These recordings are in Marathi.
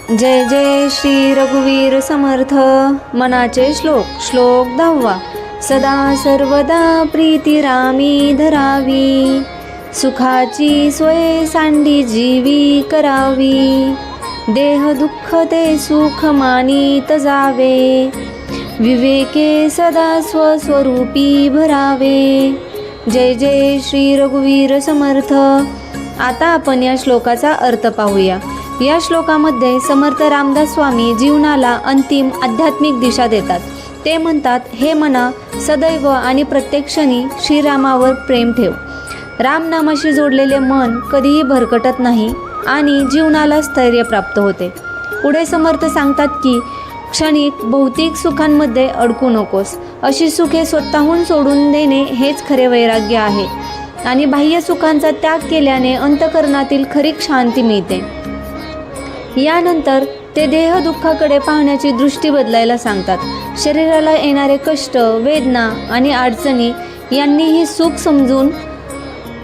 जय जय श्री रघुवीर समर्थ। मनाचे श्लोक 10वा। सदा सर्वदा प्रीती रामी धरावी, सुखाची सोय सांडी जीवी करावी, देह दुःख ते सुख मानित जावे, विवेके सदा स्वस्वरूपी भरावे। जय जय श्री रघुवीर समर्थ। आता आपण या श्लोकाचा अर्थ पाहूया। या श्लोकामध्ये समर्थ रामदास स्वामी जीवनाला अंतिम आध्यात्मिक दिशा देतात। ते म्हणतात, हे मना, सदैव आणि प्रत्येक क्षणी श्रीरामावर प्रेम ठेव। रामनामाशी जोडलेले मन कधीही भरकटत नाही आणि जीवनाला स्थैर्य प्राप्त होते। पुढे समर्थ सांगतात की क्षणिक भौतिक सुखांमध्ये अडकू नकोस। अशी सुखे स्वतःहून सोडून देणे हेच खरे वैराग्य आहे आणि बाह्य सुखांचा त्याग केल्याने अंतःकरणातील खरी शांती मिळते। यानंतर ते देह दुःखाकडे पाहण्याची दृष्टी बदलायला सांगतात। शरीराला येणारे कष्ट, वेदना आणि अडचणी यांनीही सुख समजून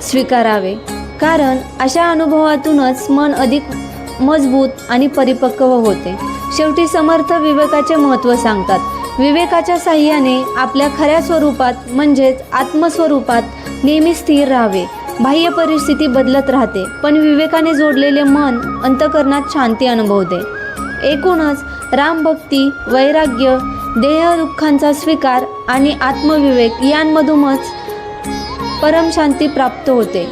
स्वीकारावे, कारण अशा अनुभवातूनच मन अधिक मजबूत आणि परिपक्व होते। शेवटी समर्थ विवेकाचे महत्त्व सांगतात। विवेकाच्या साहाय्याने आपल्या खऱ्या स्वरूपात म्हणजेच आत्मस्वरूपात नेहमी स्थिर राहावे। बाह्य परिस्थिती बदलत राहते, पण विवेकाने जोडलेले मन अंतःकरणात शांती अनुभवते। एकूणच रामभक्ती, वैराग्य, देह दुःखांचा स्वीकार आणि आत्मविवेक यांमधूनच परमशांती प्राप्त होते।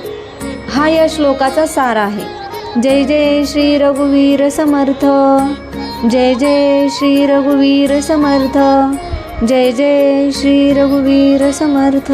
हा या श्लोकाचा सार आहे। जय जय श्री रघुवीर समर्थ। जय जय श्री रघुवीर समर्थ। जय जय श्री रघुवीर समर्थ।